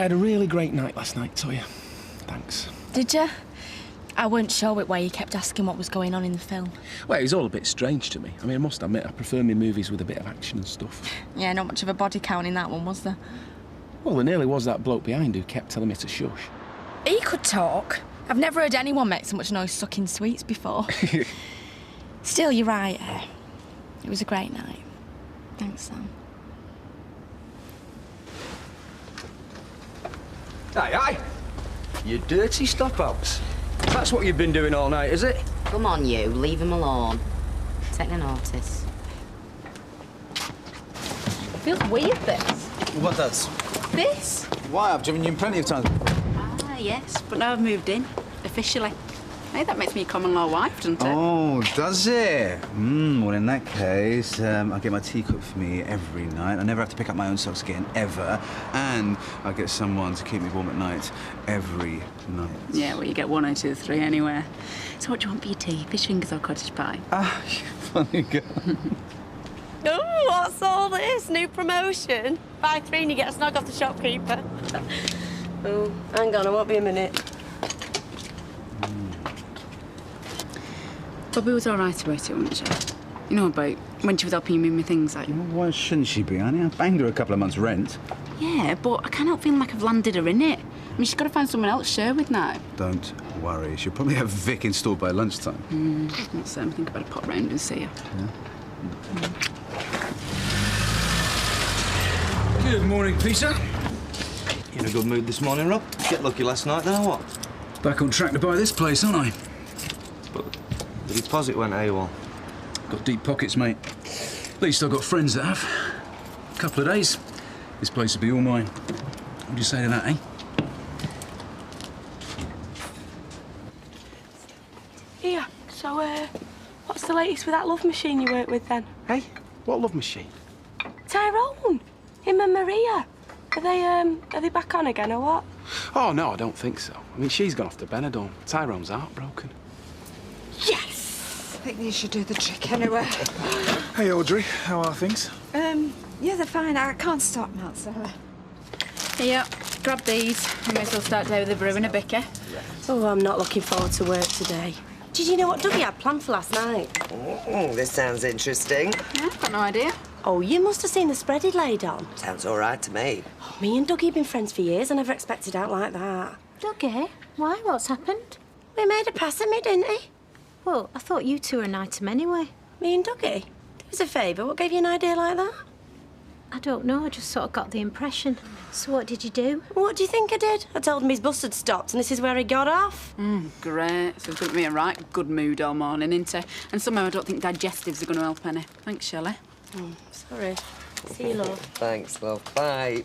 had a really great night last night, Toya. Thanks. Did you? I weren't sure why you kept asking what was going on in the film. Well, it was all a bit strange to me. I mean, I must admit, I prefer my movies with a bit of action and stuff. Yeah, not much of a body count in that one, was there? Well, there nearly was that bloke behind who kept telling me to shush. He could talk. I've never heard anyone make so much noise sucking sweets before. Still, you're right. It was a great night. Thanks, Sam. Aye, aye. You dirty stop-outs. That's what you've been doing all night, is it? Come on, you. Leave him alone. Take no notice. Feels weird, this. What does? This? Why? I've driven you in plenty of times. Ah, yes, but now I've moved in, officially. Hey, that makes me a common-law wife, doesn't it? Oh, does it? Well, in that case, I get my tea cooked for me every night. I never have to pick up my own socks again, ever. And I get someone to keep me warm at night every night. Yeah, well, you get 1 out of 3 anyway. So what do you want for your tea? Fish fingers or cottage pie? Ah, you funny girl. Oh, what's all this? New promotion? Buy 3 and you get a snog off the shopkeeper. Oh, hang on, I won't be a minute. Bobby was all right about it, wasn't she? You know, about when she was helping you move me things like... Well, why shouldn't she be, honey? I banged her a couple of months' rent. Yeah, but I can't help feeling like I've landed her in it. I mean, she's got to find someone else to share with now. Don't worry. She'll probably have Vic installed by lunchtime. Not certain. I think I better pop round and see her. Yeah. Good morning, Peter. You in a good mood this morning, Rob? Get lucky last night, then, or what? Back on track to buy this place, aren't I? But the deposit went AWOL. Got deep pockets, mate. At least I've got friends that have. A couple of days, this place will be all mine. What do you say to that, eh? Here, so, what's the latest with that love machine you work with, then? Hey, what love machine? Tyrone! Him and Maria. Are they back on again, or what? Oh, no, I don't think so. I mean, she's gone off to Benidorm. Tyrone's heartbroken. Yes! I think you should do the trick anyway. Hey, Audrey. How are things? Yeah, they're fine. I can't stop now, so... Here, grab these. We may as well start day with a brew and a bicker. Oh, I'm not looking forward to work today. Did you know what Dougie had planned for last night? This sounds interesting. Yeah, I've got no idea. Oh, you must have seen the spread he'd laid on. Sounds all right to me. Oh, me and Dougie have been friends for years. I never expected out like that. Dougie? Why? What's happened? He made a pass at me, didn't he? Well, I thought you two were an item anyway. Me and Dougie? Do us a favour. What gave you an idea like that? I don't know, I just sort of got the impression. So what did you do? What do you think I did? I told him his bus had stopped and this is where he got off. Great. So it's going to be a right good mood all morning, isn't it? And somehow I don't think digestives are going to help any. Thanks, Shelley. Sorry. See you, love. Thanks, love. Bye.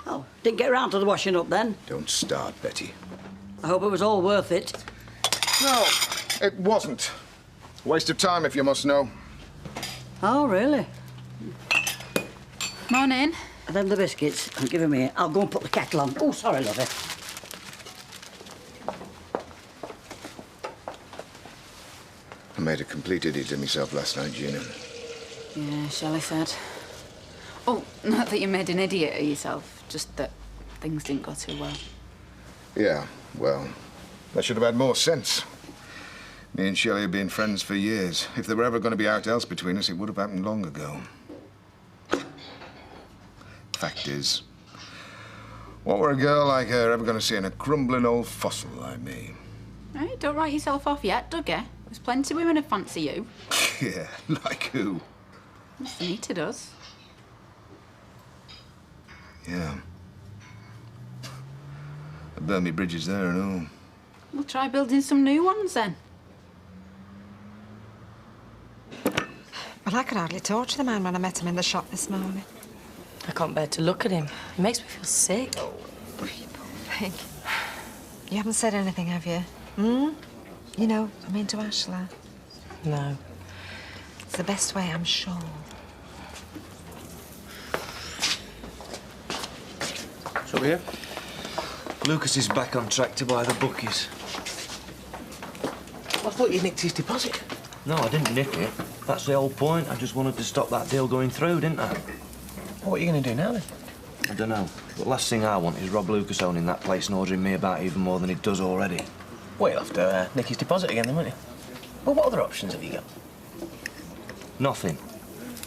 Oh, didn't get round to the washing up then? Don't start, Betty. I hope it was all worth it. No, it wasn't. Waste of time, if you must know. Oh, really? Morning. And then the biscuits. Give them here. I'll go and put the kettle on. Oh, sorry, lovey. I made a complete idiot of myself last night, Gina. Yeah, Shelley said. Oh, not that you made an idiot of yourself, just that things didn't go too well. Yeah, well, I should have had more sense. Me and Shelley have been friends for years. If there were ever going to be aught else between us, it would have happened long ago. Fact is, what were a girl like her ever going to see in a crumbling old fossil like me? Hey, don't write yourself off yet, Dougie. There's plenty of women who fancy you. Yeah, like who? Anita does. Yeah. I burned me bridges there and all. We'll try building some new ones then. Well, I could hardly talk to the man when I met him in the shop this morning. I can't bear to look at him. He makes me feel sick. Oh, poor thing. You haven't said anything, have you? You know, I mean to Ashla. No. It's the best way, I'm sure. So here, Lucas is back on track to buy the bookies. I thought you nicked his deposit. No, I didn't nick it. That's the whole point. I just wanted to stop that deal going through, didn't I? What are you going to do now, then? I don't know. But last thing I want is Rob Lucas owning that place and ordering me about even more than he does already. Well, you'll have to nick his deposit again then, won't you? Well, what other options have you got? Nothing.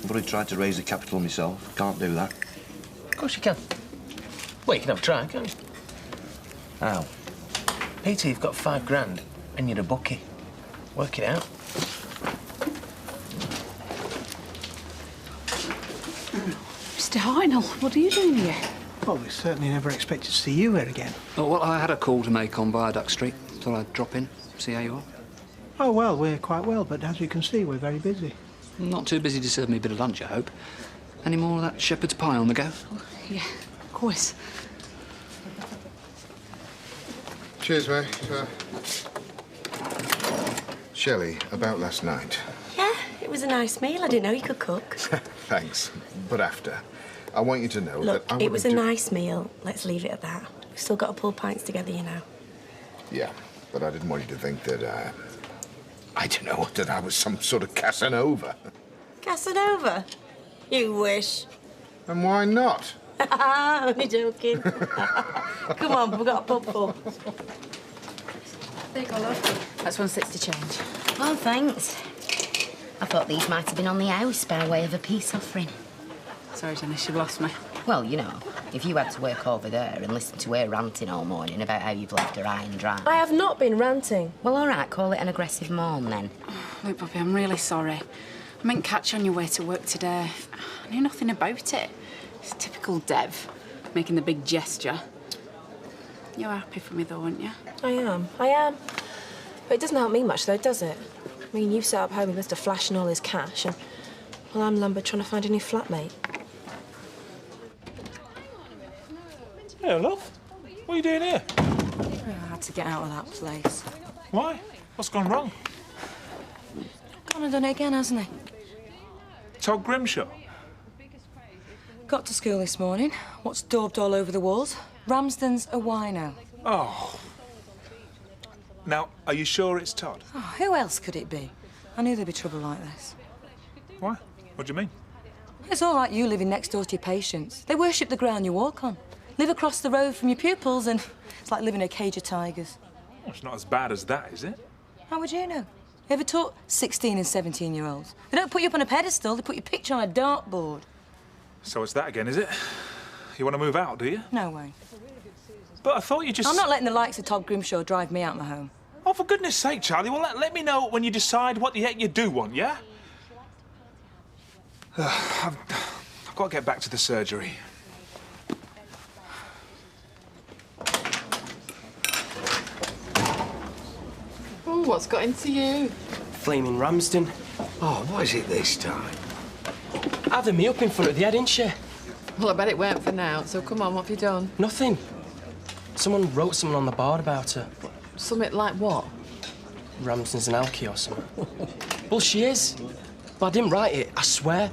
I've already tried to raise the capital myself. Can't do that. Of course you can. Well, you can have a try, can't you? How? Peter, you've got £5 and you're a bookie. Work it out. Mr. Heinel, what are you doing here? Well, we certainly never expected to see you here again. Oh, well, I had a call to make on Viaduct Street. Thought I'd drop in, see how you are. Oh, well, we're quite well, but as you can see, we're very busy. Not too busy to serve me a bit of lunch, I hope. Any more of that shepherd's pie on the go? Yeah, of course. Cheers, mate. Shelley, about last night. Yeah, it was a nice meal. I didn't know you could cook. Thanks, but after. I want you to know Look, that I it was a wouldn't do- nice meal. Let's leave it at that. We've still got to pull pints together, you know. Yeah, but I didn't want you to think that, I don't know, that I was some sort of Casanova. Casanova? You wish. And why not? Only joking. Come on, we've got a pub full. There you go, love. That's 160 change. Oh, thanks. I thought these might have been on the house by way of a peace offering. Sorry, Dennis, you've lost me. Well, you know, if you had to work over there and listen to her ranting all morning about how you've left her high and dry... I have not been ranting. Well, all right, call it an aggressive moan, then. Look, Bobby, I'm really sorry. I meant catch you on your way to work today. I knew nothing about it. It's typical Dev, making the big gesture. You're happy for me, though, aren't you? I am. But it doesn't help me much, though, does it? I mean, you set up home with Mr. flashing all his cash, and, well, I'm lumbered trying to find a new flatmate. Hey, love. What are you doing here? I had to get out of that place. Why? What's gone wrong? Gone and done it again, hasn't he? Todd Grimshaw? Got to school this morning. What's daubed all over the walls? Ramsden's a wino. Oh. Now, are you sure it's Todd? Oh, who else could it be? I knew there'd be trouble like this. Why? What do you mean? It's all right you living next door to your patients. They worship the ground you walk on. Live across the road from your pupils and it's like living in a cage of tigers. Well, it's not as bad as that, is it? How would you know? You ever taught 16 and 17-year-olds? They don't put you up on a pedestal, they put your picture on a dartboard. So it's that again, is it? You want to move out, do you? No way. But I thought you just... I'm not letting the likes of Todd Grimshaw drive me out of my home. Oh, for goodness sake, Charlie. Well, let me know when you decide what the heck you do want, yeah? I've got to get back to the surgery. Oh, what's got into you? Flaming Ramsden. Oh, what is it this time? Having me up in front of the head, ain't she? Well, I bet it weren't for now, so come on, what have you done? Nothing. Someone wrote something on the board about her. Something like what? Ramsden's an alky or something. Well, she is. But I didn't write it, I swear.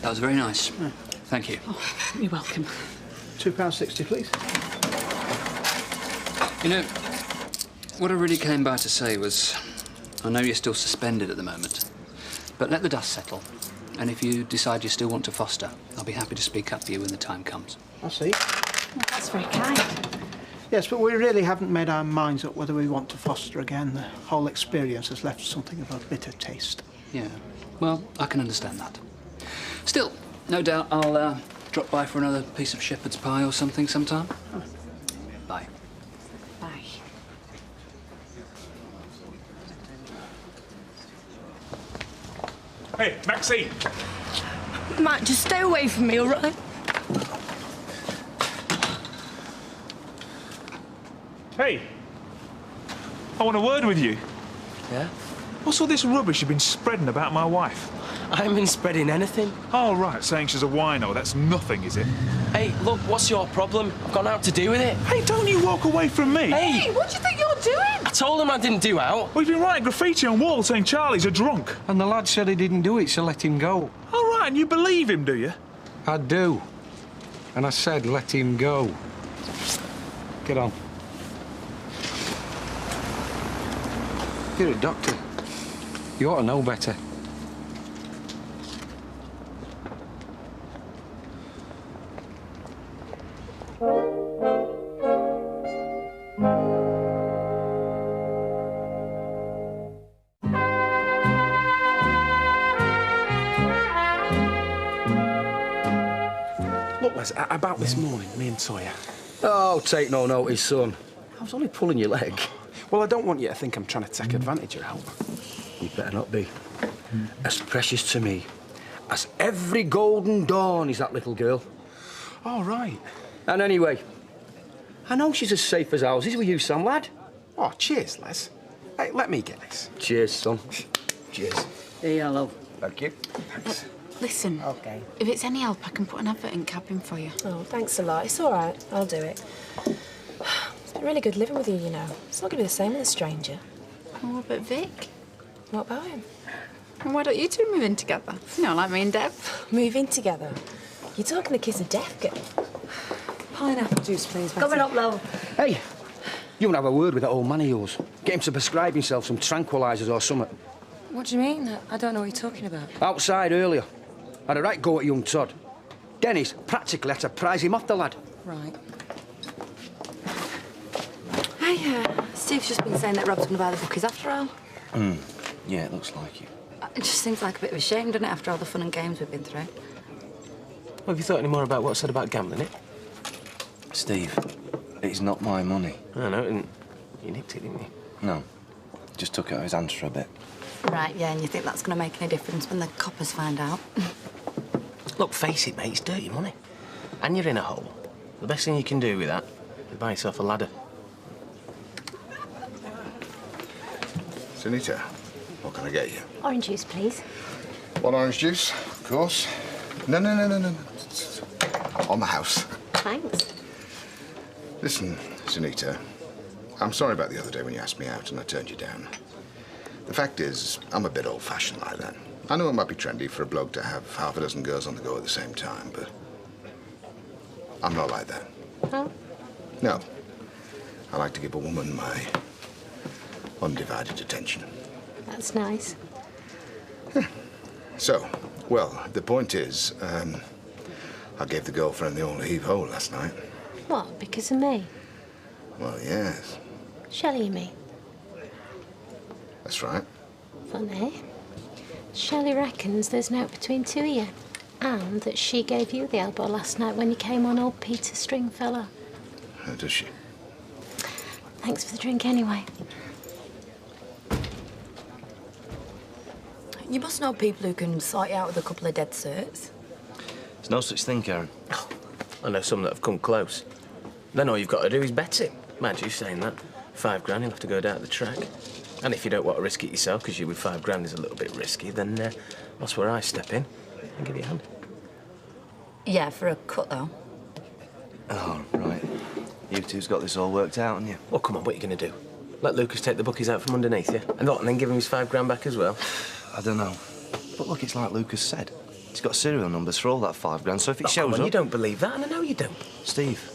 That was very nice. Thank you. Oh, you're welcome. £2.60, please. You know, what I really came by to say was, I know you're still suspended at the moment, but let the dust settle. And if you decide you still want to foster, I'll be happy to speak up for you when the time comes. I see. Well, that's very kind. Yes, but we really haven't made our minds up whether we want to foster again. The whole experience has left something of a bitter taste. Yeah, well, I can understand that. Still, no doubt I'll drop by for another piece of shepherd's pie or something sometime. Bye. Bye. Hey, Maxine. Matt, just stay away from me, all right? Hey. I want a word with you. Yeah? What's all this rubbish you've been spreading about my wife? I haven't been spreading anything. Oh, right, saying she's a wino. That's nothing, is it? Hey, look, what's your problem? I've got out to do with it. Hey, don't you walk away from me. Hey! What do you think you're doing? I told him I didn't do out. We've been writing graffiti on walls saying Charlie's a drunk. And the lad said he didn't do it, so let him go. All right, and you believe him, do you? I do. And I said let him go. Get on. You're a doctor. You ought to know better. Lads, about this morning, me and Sawyer. Oh, take no notice, son. I was only pulling your leg. Well, I don't want you to think I'm trying to take advantage of your help. You better not be. As precious to me as every golden dawn is that little girl. All right. And anyway, I know she's as safe as houses with you, Sam, lad. Oh, cheers, Les. Hey, let me get this. Cheers, son. Cheers. Here you are, love. Thank you. Thanks. Listen. OK. If it's any help, I can put an advert in cabin for you. Oh, thanks a lot. It's all right. I'll do it. It's been really good living with you, you know. It's not going to be the same with a stranger. Oh, what about Vic? What about him? And why don't you two move in together? You know, like me and Deb. Move in together? You're talking the kiss of death, girl. Pineapple juice, please, Betty. Coming up, love. Hey, you want to have a word with that old man of yours? Get him to prescribe himself some tranquilizers or something. What do you mean? I don't know what you're talking about. Outside earlier. Had a right go at young Todd. Dennis practically had to prize him off the lad. Right. Hey, Steve's just been saying that Rob's going to buy the bookies after all. Yeah, it looks like it. It just seems like a bit of a shame, doesn't it, after all the fun and games we've been through? Well, have you thought any more about what's said about gambling it? Steve, it's not my money. I know, and you nicked it, didn't you? No. Just took it out of his hands for a bit. Right, yeah, and you think that's going to make any difference when the coppers find out? Look, face it, mate, it's dirty money. And you're in a hole. The best thing you can do with that is buy yourself a ladder. Sunita, what can I get you? Orange juice, please. One orange juice, of course. No. On the house. Thanks. Listen, Sunita, I'm sorry about the other day when you asked me out and I turned you down. The fact is, I'm a bit old-fashioned like that. I know it might be trendy for a bloke to have half a dozen girls on the go at the same time, but I'm not like that. Oh? No. I like to give a woman my undivided attention. That's nice. So, well, the point is, I gave the girlfriend the old heave-ho last night. What, because of me? Well, yes. Shelley, you mean? That's right. Funny. Shelley reckons there's no between two of you. And that she gave you the elbow last night when you came on old Peter Stringfellow. Does she? Thanks for the drink anyway. You must know people who can sort you out with a couple of dead certs. There's no such thing, Karen. I know some that have come close. Then all you've got to do is bet it. Mind you saying that. £5 grand, you'll have to go down the track. And if you don't want to risk it yourself, because you with £5 grand is a little bit risky, then that's where I step in and give you a hand. Yeah, for a cut, though. Oh, right. You two's got this all worked out, haven't you? Well, come on, what are you going to do? Let Lucas take the bookies out from underneath you? And then give him his £5 grand back as well? I don't know. But look, it's like Lucas said. He's got serial numbers for all that £5 grand, so if it Oh, shows come on, up... you don't believe that, and I know you don't. Steve,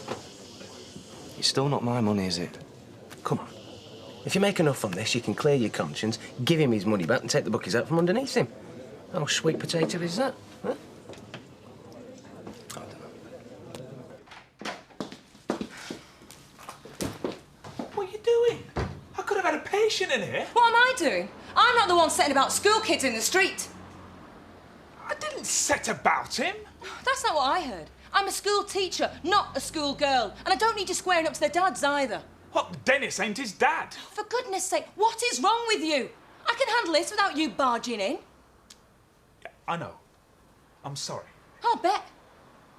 it's still not my money, is it? Come on. If you make enough on this, you can clear your conscience, give him his money back and take the bookies out from underneath him. How sweet potato is that? Huh? What are you doing? I could have had a patient in here. What am I doing? I'm not the one setting about school kids in the street. I didn't set about him. That's not what I heard. I'm a school teacher, not a school girl. And I don't need you squaring up to their dads either. What, Dennis ain't his dad? For goodness sake, what is wrong with you? I can handle this without you barging in. Yeah, I know. I'm sorry. I'll bet.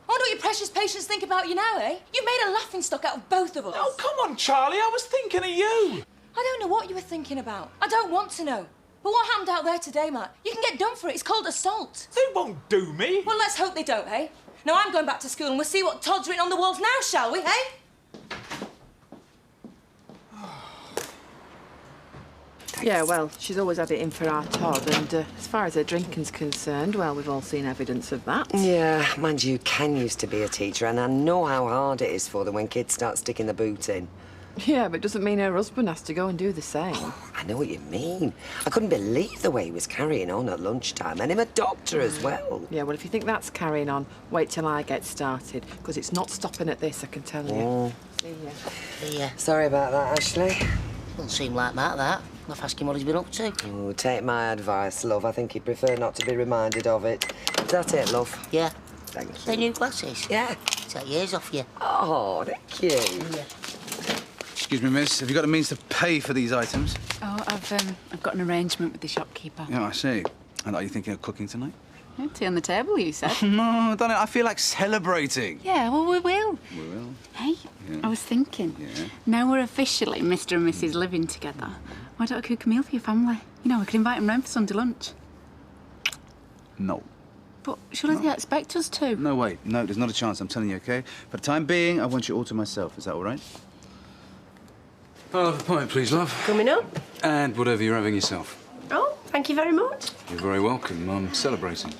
I wonder what your precious patients think about you now, eh? You've made a laughingstock out of both of us. Oh, come on, Charlie. I was thinking of you. I don't know what you were thinking about. I don't want to know. But what happened out there today, Matt? You can get done for it. It's called assault. They won't do me. Well, let's hope they don't, eh? Now, I'm going back to school and we'll see what Todd's written on the walls now, shall we, eh? Yeah, well, she's always had it in for our Todd, and as far as her drinking's concerned, well, we've all seen evidence of that. Yeah, mind you, Ken used to be a teacher, and I know how hard it is for them when kids start sticking the boot in. Yeah, but it doesn't mean her husband has to go and do the same. I know what you mean. I couldn't believe the way he was carrying on at lunchtime, and him a doctor as well. Yeah, well, if you think that's carrying on, wait till I get started, because it's not stopping at this, I can tell you. See ya. Yeah. Sorry about that, Ashley. Doesn't seem like that. I'll ask him what he's been up to. Oh, take my advice, love. I think he'd prefer not to be reminded of it. Is that it, love? Yeah. Thank you. They're new glasses? Yeah. Is take your ears off you. Oh, thank you. Excuse me, miss. Have you got the means to pay for these items? Oh, I've got an arrangement with the shopkeeper. Yeah, I see. And are you thinking of cooking tonight? Yeah, tea on the table, you said. No, darling, I feel like celebrating. Yeah, well, we will. We will. Hey, Yeah. I was thinking. Yeah. Now we're officially Mr. and Mrs. living together. Why don't I cook a meal for your family? You know, I could invite them round for Sunday lunch. No. But surely they expect us to. No, wait. No, there's not a chance. I'm telling you, okay? For the time being, I want you all to myself. Is that all right? I'll have a pint, please, love. Coming up? And whatever you're having yourself. Oh, thank you very much. You're very welcome. I'm celebrating.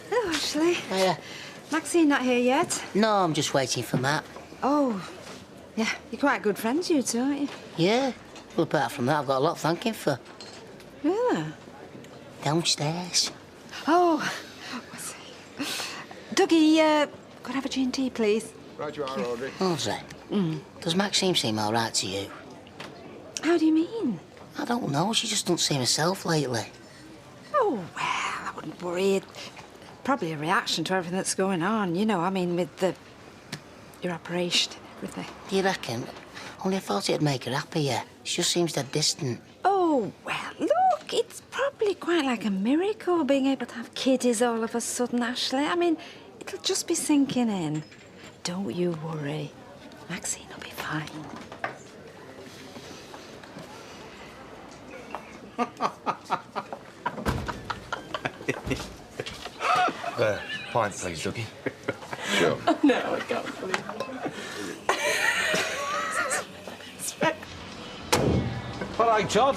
Hello, Ashley. Yeah. Maxine not here yet? No, I'm just waiting for Matt. Oh, yeah. You're quite good friends, you two, aren't you? Yeah. Well, apart from that, I've got a lot of thanking for. Really? Downstairs. Oh, what's it? Dougie, could I have a G&T, please? Right you are, Audrey. Audrey, does Maxine seem all right to you? How do you mean? I don't know. She just doesn't seem herself lately. Oh, well, I wouldn't worry. Probably a reaction to everything that's going on, you know, I mean, with your operation and everything. Do you reckon? Only I thought it'd make her happier. She just seems dead distant. Oh, well, look, it's probably quite like a miracle being able to have kiddies all of a sudden, Ashley. I mean, it'll just be sinking in. Don't you worry. Maxine will be fine. Pint, please, Dougie. Sure. No, I can't believe All right, Todd.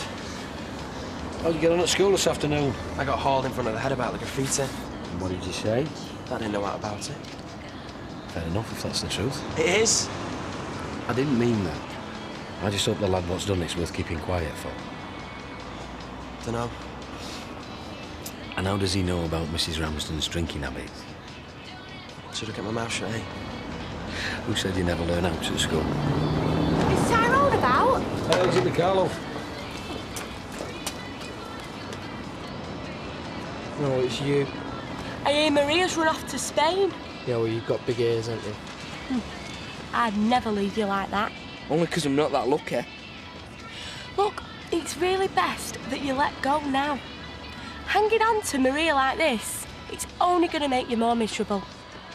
How'd you get on at school this afternoon? I got hauled in front of the head about the graffiti. And what did you say? I didn't know what about it. Fair enough, if that's the truth. It is. I didn't mean that. I just hope the lad what's done it's worth keeping quiet for. Dunno. And how does he know about Mrs. Ramsden's drinking habits? Should have kept my mouth shut, eh? Who said you never learn out at school? Is Tyrone about? Hey, is it the Carlo? No, it's you. I hear Maria's run off to Spain. Yeah, well, you've got big ears, haven't you? I'd never leave you like that. Only 'cause I'm not that lucky. Look, it's really best that you let go now. Hanging on to Maria like this, it's only going to make you more miserable.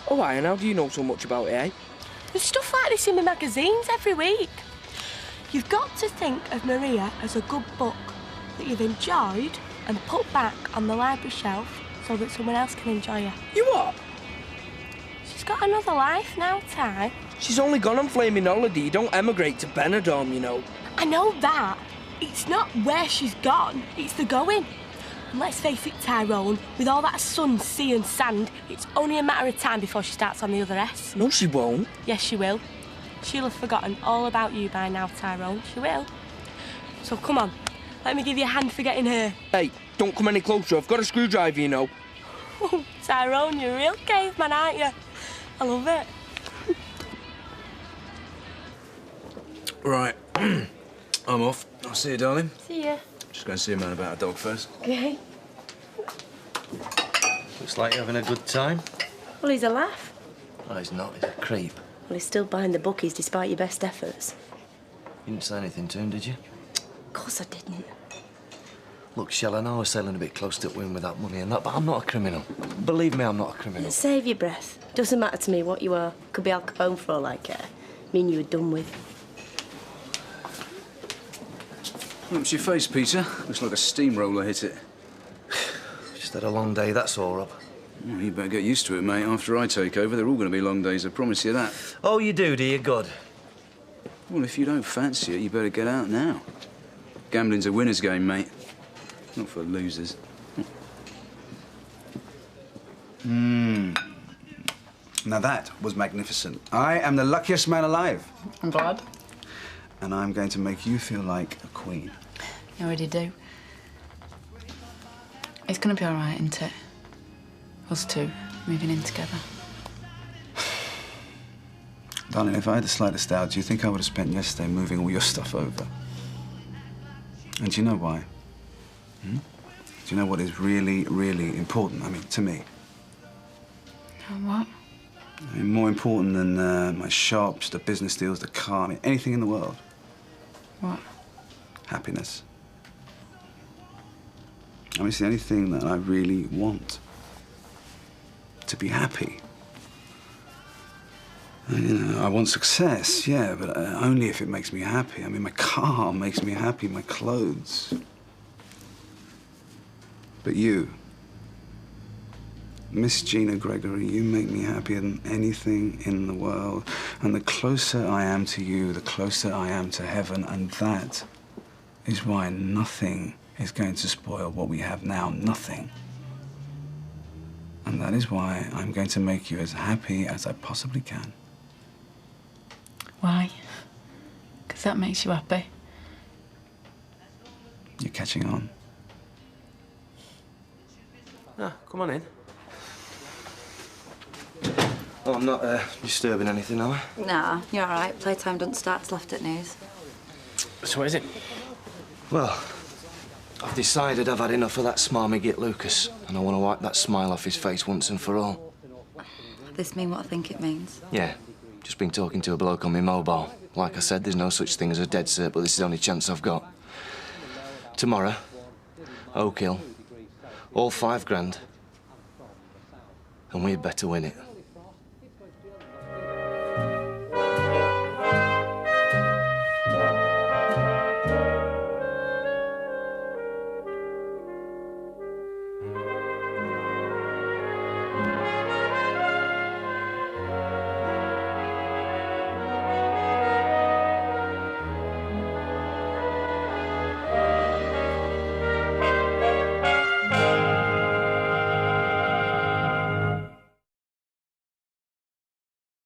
Oh, why? And how do you know so much about it, eh? There's stuff like this in the magazines every week. You've got to think of Maria as a good book that you've enjoyed and put back on the library shelf so that someone else can enjoy her. You what? She's got another life now, Ty. She's only gone on flaming holiday. You don't emigrate to Benidorm, you know. I know that. It's not where she's gone, it's the going. And let's face it, Tyrone, with all that sun, sea and sand, it's only a matter of time before she starts on the other S. No, she won't. Yes, she will. She'll have forgotten all about you by now, Tyrone. She will. So come on, let me give you a hand for getting her. Hey, don't come any closer. I've got a screwdriver, you know. Tyrone, you're a real caveman, aren't you? I love it. Right. I'm off. I'll see you, darling. See ya. Just going to see a man about a dog first. Okay. Looks like you're having a good time. Well, he's a laugh. Oh, he's not. He's a creep. Well, he's still behind the bookies despite your best efforts. You didn't say anything to him, did you? Of course I didn't. Look, Shell, I know I was sailing a bit close to win with that money and that, but I'm not a criminal. Believe me, I'm not a criminal. Save your breath. Doesn't matter to me what you are. Could be Al Capone for all I care. Mean you were done with. What's your face, Peter? Looks like a steamroller hit it. Just had a long day, that's all, Rob. Well, you better get used to it, mate. After I take over, they're all going to be long days, I promise you that. Oh, you do you? Good. Well, if you don't fancy it, you better get out now. Gambling's a winner's game, mate. Not for losers. Now that was magnificent. I am the luckiest man alive. I'm glad. And I'm going to make you feel like a queen. You already do. It's gonna be all right, isn't it? Us two, moving in together. Darling, if I had the slightest doubt, do you think I would have spent yesterday moving all your stuff over? And do you know why? Do Do you know what is really, really important? I mean, to me. What? I mean, more important than my shops, the business deals, the car, I mean, anything in the world. What? Happiness. I mean, it's the only thing that I really want. To be happy. And, you know, I want success, yeah, but only if it makes me happy. I mean, my car makes me happy, my clothes. But you, Miss Gina Gregory, you make me happier than anything in the world. And the closer I am to you, the closer I am to heaven. And that is why nothing is going to spoil what we have now. Nothing. And that is why I'm going to make you as happy as I possibly can. Why? Because that makes you happy. You're catching on. Ah, come on in. Oh, I'm not disturbing anything, am I? Nah, you're all right. Playtime doesn't start till after news. So what is it? Well, I've decided I've had enough of that smarmy git Lucas, and I want to wipe that smile off his face once and for all. This mean what I think it means? Yeah, just been talking to a bloke on my mobile. Like I said, there's no such thing as a dead cert, but this is the only chance I've got. Tomorrow, Oak Hill, all 5 grand, and we'd better win it.